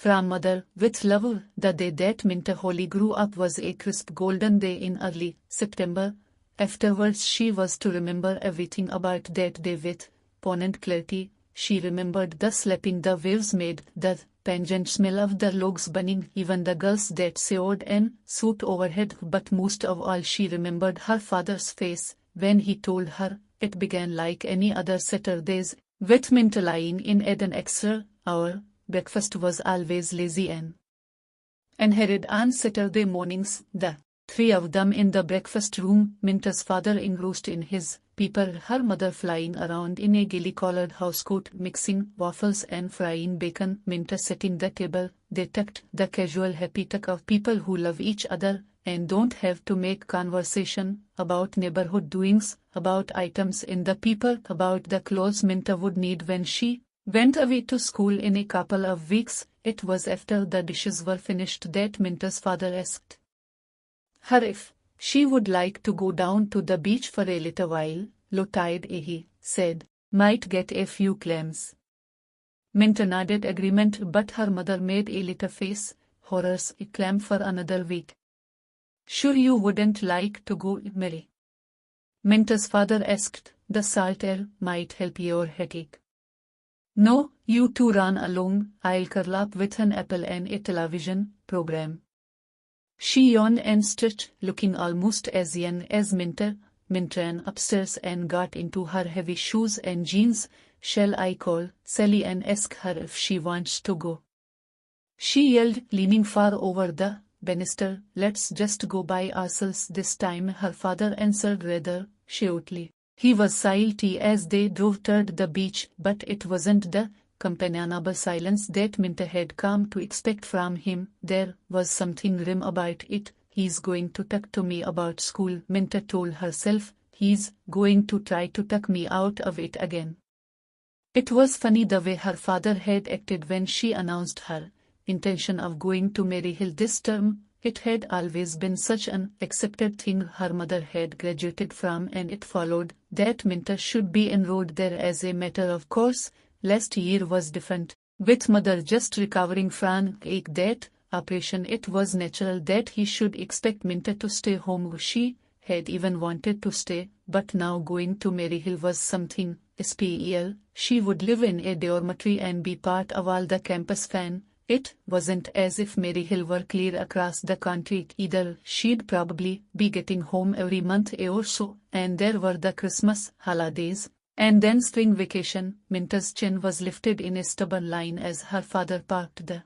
From mother, with love, the day that Minta Holly grew up was a crisp golden day in early September. Afterwards she was to remember everything about that day with poignant clarity. She remembered the slapping the waves made, the pungent smell of the logs burning, even the gulls that soared and swooped overhead, but most of all she remembered her father's face when he told her. It began like any other Saturdays, with Minta lying in at an extra hour. Breakfast was always lazy and unhurried on Saturday mornings, the three of them in the breakfast room, Minta's father engrossed in his paper, her mother flying around in a gaily-collared housecoat mixing waffles and frying bacon, Minta setting the table. They tucked, the casual happy tuck of people who love each other and don't have to make conversation about neighborhood doings, about items in the paper, about the clothes Minta would need when she went away to school in a couple of weeks. It was after the dishes were finished that Minta's father asked her if she would like to go down to the beach for a little while. Low tide, he said. Might get a few clams. Minta nodded agreement, but her mother made a little face. Horrors, a clam for another week. Sure you wouldn't like to go, Mary? Minta's father asked. The salt air might help your headache. No, you two run along. I'll curl up with an apple and a television program. She yawned and stretched, looking almost as young as Minta. Minta ran upstairs and got into her heavy shoes and jeans. Shall I call Sally and ask her if she wants to go? She yelled, leaning far over the banister. Let's just go by ourselves this time, her father answered rather shortly. He was silent as they drove toward the beach, but it wasn't the companionable silence that Minta had come to expect from him. There was something grim about it. He's going to talk to me about school, Minta told herself. He's going to try to talk me out of it again. It was funny the way her father had acted when she announced her intention of going to Maryhill this term. It had always been such an accepted thing. Her mother had graduated from, and it followed that Minta should be enrolled there as a matter of course. Last year was different. With mother just recovering from that operation, it was natural that he should expect Minta to stay home. She had even wanted to stay, but now going to Maryhill was something special. She would live in a dormitory and be part of all the campus fun. It wasn't as if Maryhill were clear across the country either. She'd probably be getting home every month or so, and there were the Christmas holidays, and then spring vacation. Minta's chin was lifted in a stubborn line as her father parked the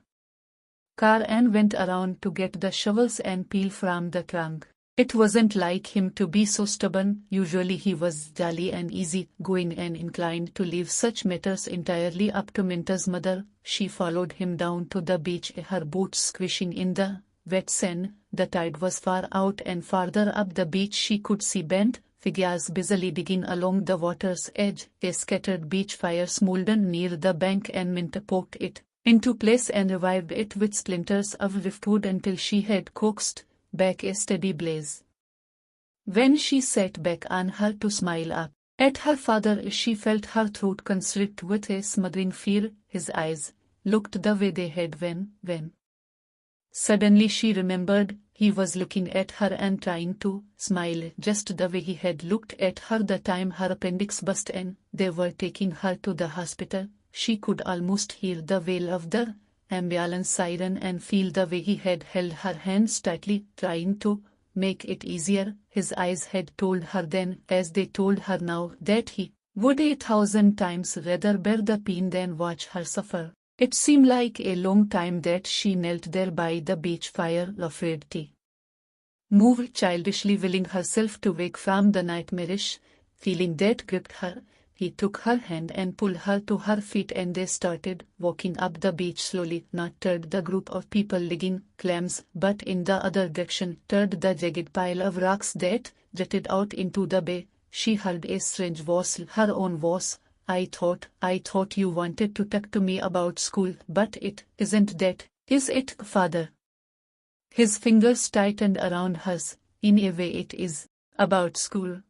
car and went around to get the shovels and peel from the trunk. It wasn't like him to be so stubborn. Usually he was jolly and easy-going and inclined to leave such matters entirely up to Minta's mother. She followed him down to the beach, her boots squishing in the wet sand. The tide was far out, and farther up the beach she could see bent figures busily digging along the water's edge. A scattered beach fire smoldered near the bank, and Minta poked it into place and revived it with splinters of driftwood until she had coaxed back a steady blaze. When she sat back on her to smile up at her father, she felt her throat constrict with a smothering fear. His eyes looked the way they had when suddenly she remembered he was looking at her and trying to smile just the way he had looked at her the time her appendix burst and they were taking her to the hospital. She could almost hear the wail of the ambulance siren and feel the way he had held her hands tightly, trying to make it easier. His eyes had told her then, as they told her now, that he would 1,000 times rather bear the pain than watch her suffer. It seemed like a long time that she knelt there by the beach fire, afraid to move, childishly willing herself to wake from the nightmarish feeling that gripped her. He took her hand and pulled her to her feet, and they started walking up the beach slowly, not toward the group of people digging clams, but in the other direction, toward the jagged pile of rocks that jutted out into the bay. She heard a strange voice, her own voice. I thought you wanted to talk to me about school, but it isn't that, is it, father? His fingers tightened around hers. In a way it is about school.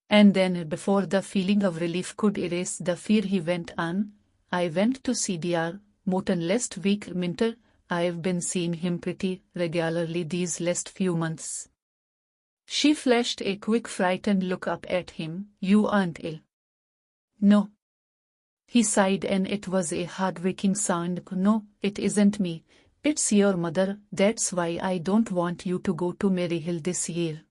And then, before the feeling of relief could erase the fear, he went on, I went to CDR Moten last week, Minter. I've been seeing him pretty regularly these last few months. She flashed a quick frightened look up at him. You aren't ill? No. He sighed and it was a heartbreaking sound. No, it isn't me. It's your mother. That's why I don't want you to go to Maryhill this year.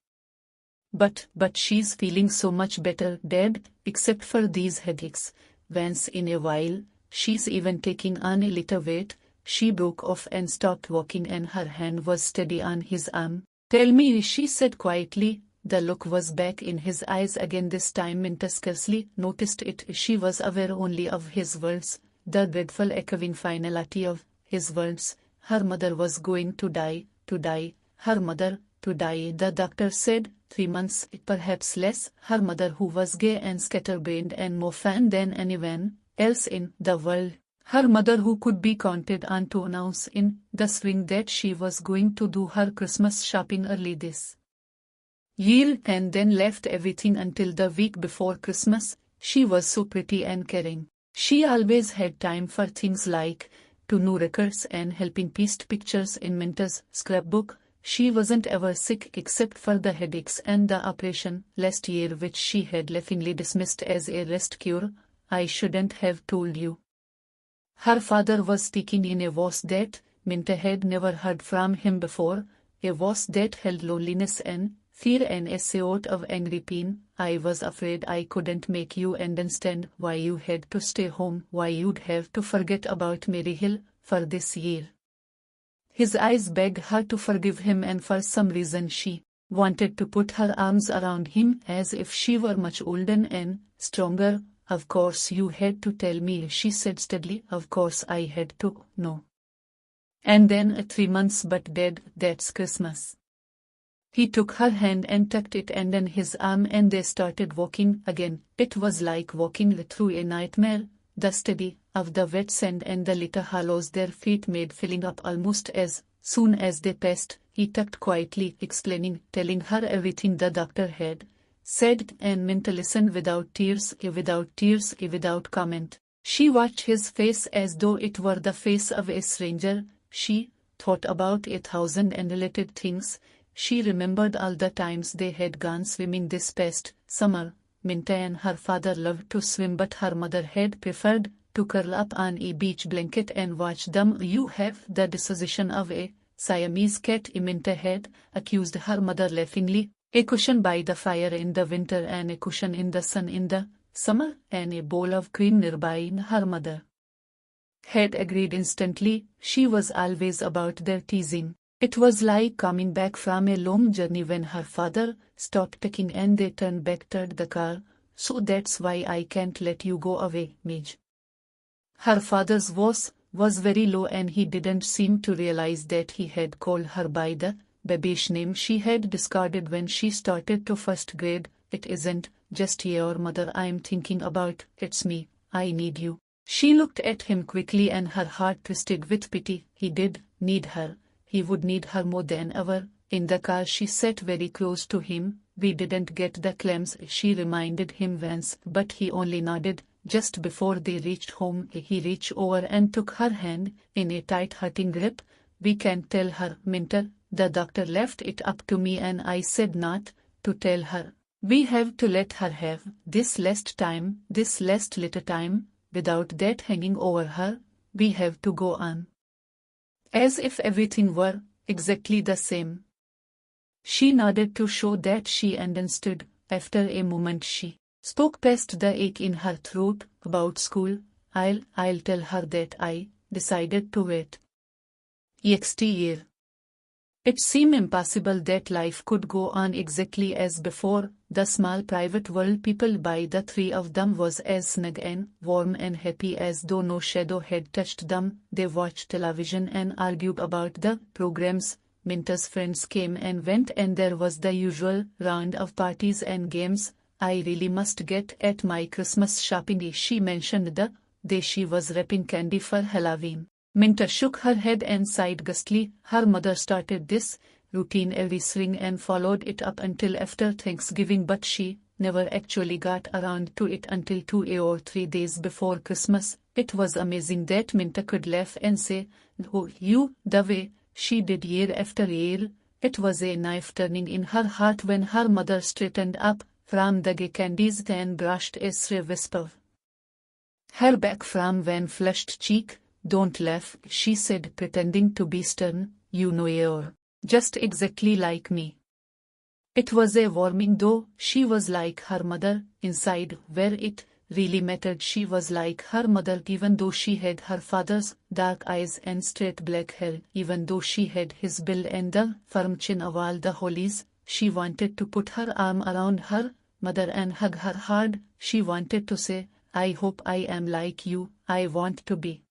But she's feeling so much better, Dad, except for these headaches. Once in a while, she's even taking on a little weight. She broke off and stopped walking and her hand was steady on his arm. Tell me, she said quietly. The look was back in his eyes again this time. Minta scarcely noticed it. She was aware only of his words, the dreadful echoing finality of his words. Her mother was going to die, her mother, to die, the doctor said. 3 months, perhaps less. Her mother, who was gay and scatterbrained and more fun than anyone else in the world. Her mother, who could be counted on to announce in the spring that she was going to do her Christmas shopping early this year and then left everything until the week before Christmas. She was so pretty and caring. She always had time for things like new records and helping paste pictures in Minta's scrapbook. She wasn't ever sick except for the headaches and the operation last year, which she had laughingly dismissed as a rest cure. I shouldn't have told you. Her father was speaking in a voice that Minta had never heard from him before, a voice that held loneliness and fear and a sort of angry pain. I was afraid I couldn't make you understand why you had to stay home, why you'd have to forget about Maryhill for this year. His eyes begged her to forgive him, and for some reason she wanted to put her arms around him as if she were much older and stronger. Of course you had to tell me, she said steadily. Of course I had to. No. And then 3 months, but Dad, that's Christmas. He took her hand and tucked it under his arm and they started walking again. It was like walking through a nightmare. The steady of the wet sand and the little hollows their feet made filling up almost as soon as they passed. He tucked quietly, explaining, telling her everything the doctor had said, and Minta listened without tears, without comment. She watched his face as though it were the face of a stranger. She thought about 1,000 unrelated things. She remembered all the times they had gone swimming this past summer. Minta and her father loved to swim, but her mother had preferred to curl up on a beach blanket and watch them. You have the disposition of a Siamese cat, Minta had accused her mother laughingly. A cushion by the fire in the winter and a cushion in the sun in the summer, and a bowl of cream nearby. Her mother had agreed instantly. She was always about their teasing. It was like coming back from a long journey when her father stopped pecking and they turned back toward the car. So that's why I can't let you go away, Midge. Her father's voice was very low and he didn't seem to realize that he had called her by the babyish name she had discarded when she started to first grade. It isn't just your mother I'm thinking about, it's me. I need you. She looked at him quickly and her heart twisted with pity. He did need her. He would need her more than ever. In the car she sat very close to him. We didn't get the clams, she reminded him once, but he only nodded. Just before they reached home, he reached over and took her hand in a tight hurting grip. We can't tell her, Minter. The doctor left it up to me and I said not to tell her. We have to let her have this last little time, without that hanging over her. We have to go on as if everything were exactly the same. She nodded to show that she understood. After a moment she spoke past the ache in her throat. About school, I'll tell her that I decided to wait next year. It seemed impossible that life could go on exactly as before. The small private world people by the three of them was as snug and warm and happy as though no shadow had touched them. They watched television and argued about the programs. Minta's friends came and went and there was the usual round of parties and games. I really must get at my Christmas shopping, she mentioned the day she was wrapping candy for Halloween. Minta shook her head and sighed gustily. Her mother started this routine every spring and followed it up until after Thanksgiving, but she never actually got around to it until 2 or 3 days before Christmas. It was amazing that Minta could laugh and say, "Oh, you," the way she did year after year. It was a knife turning in her heart when her mother straightened up from the gay candies and brushed a shrill whisper her back from one flushed cheek. "Don't laugh," she said, pretending to be stern. "You know you're just exactly like me." It was a warming, though she was like her mother, inside, where it really mattered. She was like her mother, even though she had her father's dark eyes and straight black hair, even though she had his build and the firm chin of all the Hollies. She wanted to put her arm around her mother and hug her hard. She wanted to say, "I hope I am like you, I want to be."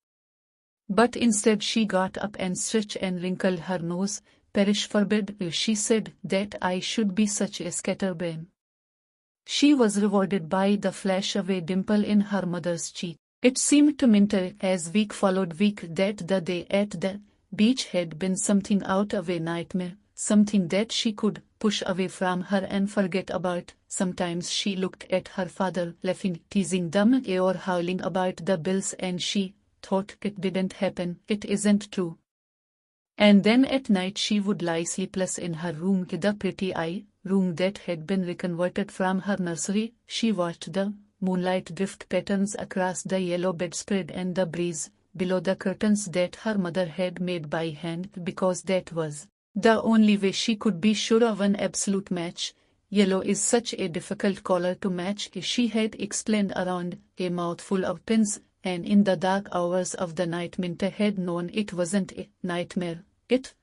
But instead she got up and stretched and wrinkled her nose. "Perish forbid," she said, "that I should be such a scatterbrain." She was rewarded by the flash of a dimple in her mother's cheek. It seemed to Minta, as week followed week, that the day at the beach had been something out of a nightmare, something that she could push away from her and forget about. Sometimes she looked at her father, laughing, teasing them, or howling about the bills, and she thought, "It didn't happen, it isn't true." And then at night she would lie sleepless in her room, the pretty room that had been reconverted from her nursery. She watched the moonlight drift patterns across the yellow bedspread and the breeze below the curtains that her mother had made by hand, because that was the only way she could be sure of an absolute match. "Yellow is such a difficult color to match," she had explained around a mouthful of pins, and in the dark hours of the night Minta had known it wasn't a nightmare. It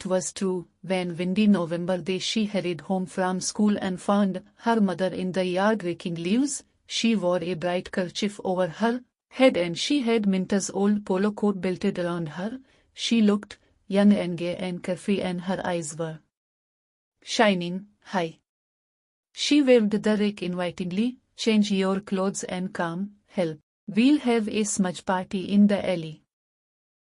was true. One windy November day she hurried home from school and found her mother in the yard raking leaves. She wore a bright kerchief over her head and she had Minta's old polo coat belted around her. She looked young and gay and carefree, and her eyes were shining high. She waved the rake invitingly. "Change your clothes and come help. We'll have a smudge party in the alley."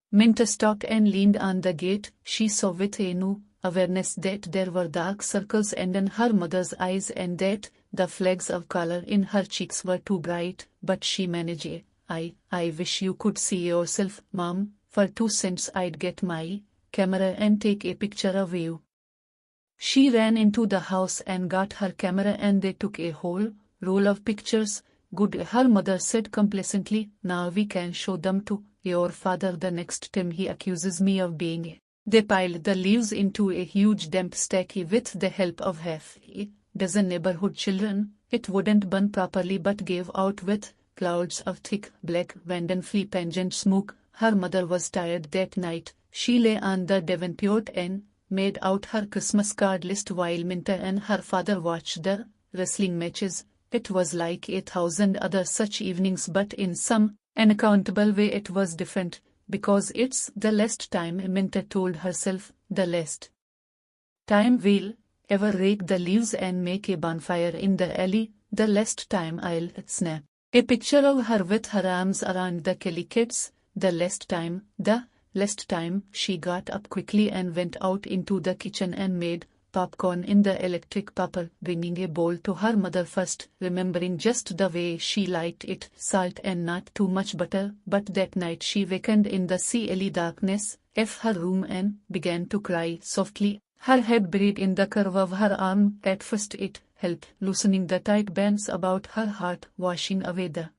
Minta stopped and leaned on the gate. She saw with a new awareness that there were dark circles in her mother's eyes and that the flags of color in her cheeks were too bright, but she managed it. I wish you could see yourself, Mom. For 2 cents I'd get my camera and take a picture of you." She ran into the house and got her camera and they took a whole roll of pictures. "Good," her mother said complacently. "Now we can show them to your father the next time he accuses me of being a..." They piled the leaves into a huge damp stack with the help of half a dozen neighborhood children. It wouldn't burn properly but gave out with clouds of thick black Vanden flea pungent smoke. Her mother was tired that night. She lay on the davenport and made out her Christmas card list while Minta and her father watched the wrestling matches. It was like 1,000 other such evenings, but in some unaccountable way it was different, because it's the last time, Minta told herself, the last time we'll ever rake the leaves and make a bonfire in the alley, the last time I'll snap a picture of her with her arms around the Kelly kids, the last time. She got up quickly and went out into the kitchen and made popcorn in the electric popper, bringing a bowl to her mother first, remembering just the way she liked it, salt and not too much butter. But that night she wakened in the CLE darkness of her room and began to cry softly, her head buried in the curve of her arm. At first it helped, loosening the tight bands about her heart, washing away the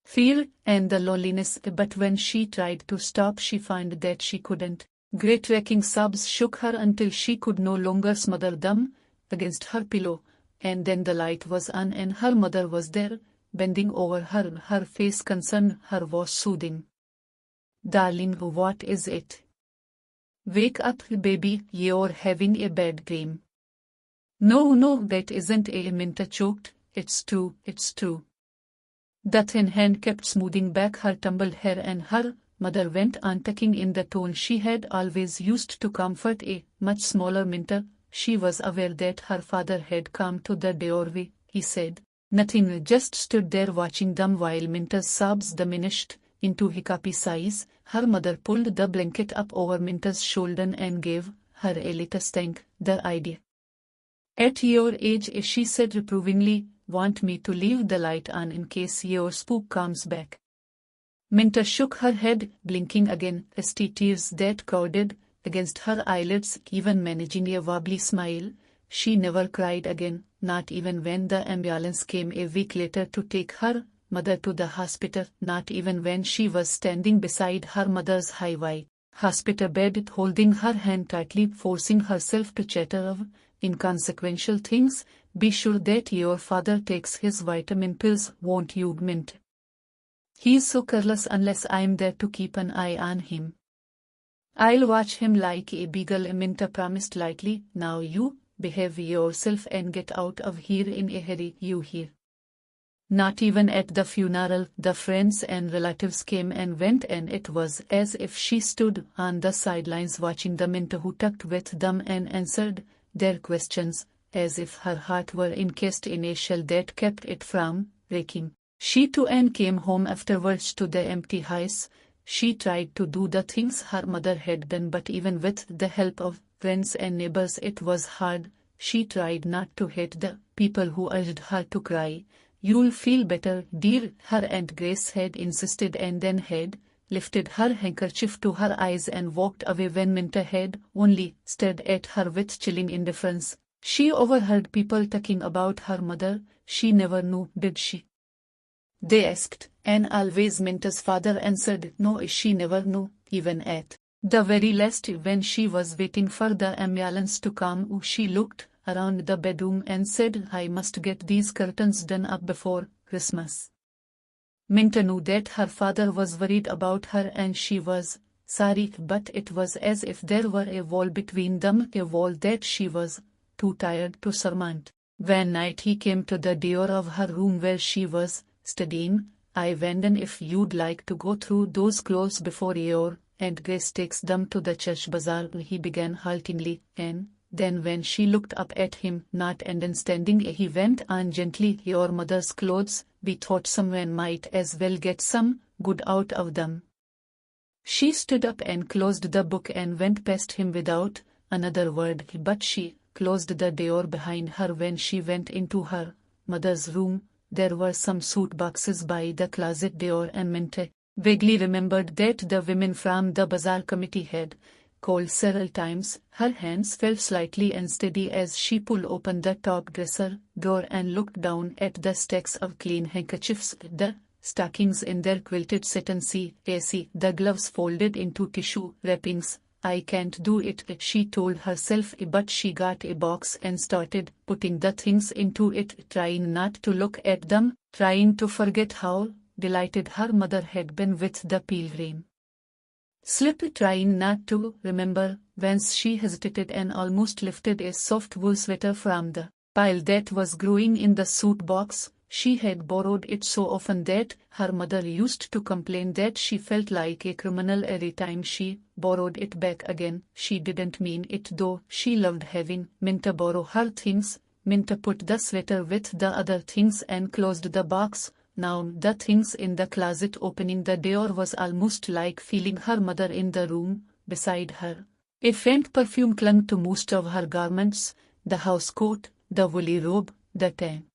fear and the loneliness, but when she tried to stop she found that she couldn't. Great racking sobs shook her until she could no longer smother them against her pillow, and then the light was on and her mother was there, bending over her, her face concerned, her voice soothing. "Darling, what is it? Wake up, baby, you're having a bad dream." No, that isn't a," Minta choked. It's true. The thin hand kept smoothing back her tumbled hair and her mother went on talking in the tone she had always used to comfort a much smaller Minta. She was aware that her father had come to the doorway. He said nothing, just stood there watching them while Minta's sobs diminished into hiccupy sighs. Her mother pulled the blanket up over Minta's shoulder and gave her a little stank. "The idea. At your age," she said reprovingly, "want me to leave the light on in case your spook comes back." Minta shook her head, blinking again, as tears that crowded against her eyelids, even managing a wobbly smile. She never cried again, not even when the ambulance came a week later to take her mother to the hospital, not even when she was standing beside her mother's high hospital bed, holding her hand tightly, forcing herself to chatter of inconsequential things. "Be sure that your father takes his vitamin pills, won't you, Mint? He's so careless unless I'm there to keep an eye on him." "I'll watch him like a beagle," Minta promised lightly. "Now you behave yourself and get out of here in a hurry, you hear?" Not even at the funeral, the friends and relatives came and went, and it was as if she stood on the sidelines watching the Minta who talked with them and answered their questions, as if her heart were encased in a shell that kept it from breaking. She too came home afterwards to the empty house. She tried to do the things her mother had done, but even with the help of friends and neighbors it was hard. She tried not to hate the people who urged her to cry. "You'll feel better, dear," her Aunt Grace had insisted, and then had lifted her handkerchief to her eyes and walked away when Minta had only stared at her with chilling indifference. She overheard people talking about her mother. "She never knew, did she?" they asked, and always Minta's father answered, "No, she never knew, even at the very last when she was waiting for the ambulance to come. She looked around the bedroom and said, 'I must get these curtains done up before Christmas.'" Minta knew that her father was worried about her and she was sorry, but it was as if there were a wall between them, a wall that she was too tired to surmount. One night he came to the door of her room where she was studying. "I wonder if you'd like to go through those clothes before your Aunt Grace takes them to the church bazaar," he began haltingly, and then when she looked up at him, not understanding, he went on gently, "Your mother's clothes, we thought someone might as well get some good out of them." She stood up and closed the book and went past him without another word, but she closed the door behind her when she went into her mother's room. There were some suit boxes by the closet door, and Minta vaguely remembered that the women from the bazaar committee had called several times. Her hands felt slightly unsteady as she pulled open the top dresser drawer and looked down at the stacks of clean handkerchiefs, the stockings in their quilted satin CAC, the gloves folded into tissue wrappings. "I can't do it," she told herself, but she got a box and started putting the things into it, trying not to look at them, trying to forget how delighted her mother had been with the pilgrim slip, trying not to remember whence she hesitated and almost lifted a soft wool sweater from the pile that was growing in the suit box. She had borrowed it so often that her mother used to complain that she felt like a criminal every time she borrowed it back again. She didn't mean it though. She loved having Minta borrow her things. Minta put the sweater with the other things and closed the box. Now the things in the closet. Opening the door was almost like feeling her mother in the room beside her. A faint perfume clung to most of her garments: the house coat, the woolly robe, the tan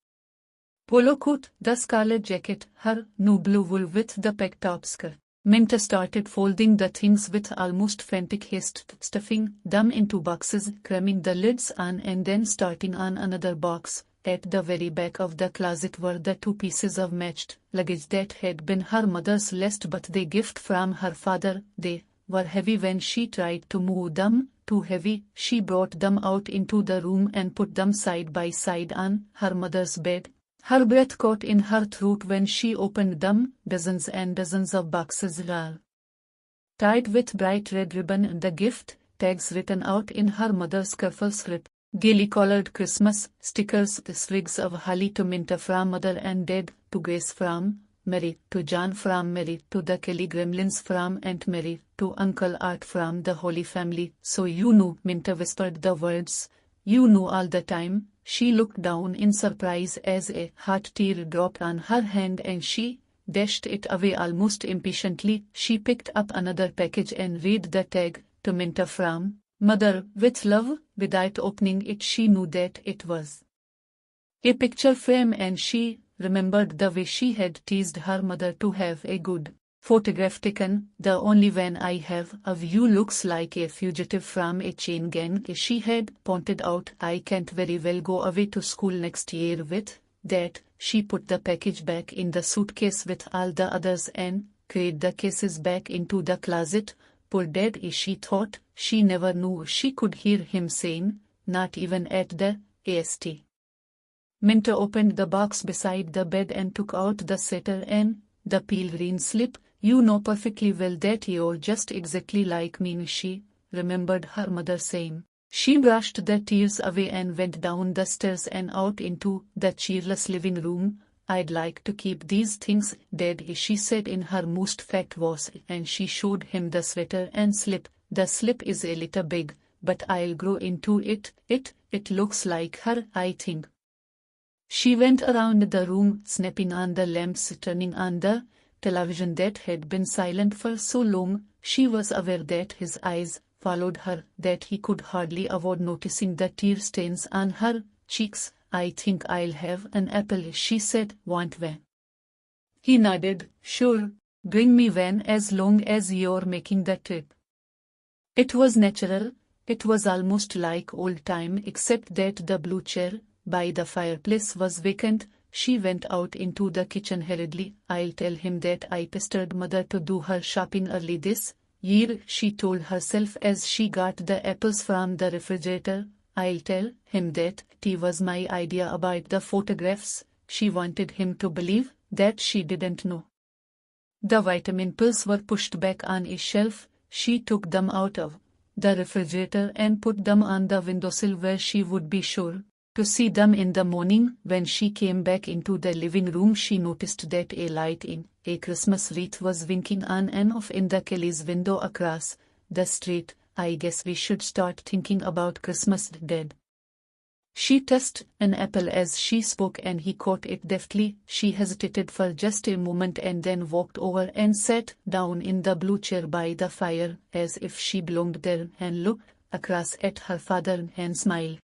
polo coat, the scarlet jacket, her new blue wool with the peg-top skirt. Minta started folding the things with almost frantic haste, stuffing them into boxes, cramming the lids on, and then starting on another box. At the very back of the closet were the 2 pieces of matched luggage that had been her mother's last birthday gift from her father. They were heavy when she tried to move them, too heavy. She brought them out into the room and put them side by side on her mother's bed. Her breath caught in her throat when she opened them. Dozens and dozens of boxes, all tied with bright red ribbon, the gift tags written out in her mother's careful script. Gaily colored Christmas stickers, the sprigs of holly to Minta from Mother and Dad, to Grace from Mary, to John from Mary, to the Kelly gremlins from Aunt Mary, to Uncle Art from the Holy Family. "So you knew," Minta whispered the words. "You knew all the time." She looked down in surprise as a hot tear dropped on her hand and she dashed it away almost impatiently. She picked up another package and read the tag, "To Minta from Mother, with love." Without opening it, she knew that it was a picture frame, and she remembered the way she had teased her mother to have a good Photograph taken, the only one I have of you looks like a fugitive from a chain gang. She had pointed out. I can't very well go away to school next year with that. She put the package back in the suitcase with all the others and carried the cases back into the closet. Poor Dad, she thought. She never knew. She could hear him saying, not even at the AST. Minter opened the box beside the bed and took out the setter and the peel green slip. You know perfectly well that you're just exactly like me, she remembered her mother saying. She brushed the tears away and went down the stairs and out into the cheerless living room. I'd like to keep these things, Dad, she said in her most fat voice, and she showed him the sweater and slip. The slip is a little big, but I'll grow into it. It looks like her, I think. She went around the room, snapping on the lamps, turning on the television that had been silent for so long. She was aware that his eyes followed her, that he could hardly avoid noticing the tear stains on her cheeks. I think I'll have an apple, she said. Want one? He nodded. Sure, bring me one as long as you're making the trip. It was natural. It was almost like old time, except that the blue chair by the fireplace was vacant. She went out into the kitchen hurriedly. I'll tell him that I pestered Mother to do her shopping early this year, she told herself as she got the apples from the refrigerator. I'll tell him that tea was my idea about the photographs. She wanted him to believe that she didn't know. The vitamin pills were pushed back on a shelf. She took them out of the refrigerator and put them on the windowsill where she would be sure to see them in the morning. When she came back into the living room, she noticed that a light in a Christmas wreath was winking on and off in the Kelly's window across the street. I guess we should start thinking about Christmas, Dad. She tossed an apple as she spoke and he caught it deftly. She hesitated for just a moment and then walked over and sat down in the blue chair by the fire, as if she belonged there, and looked across at her father and smiled.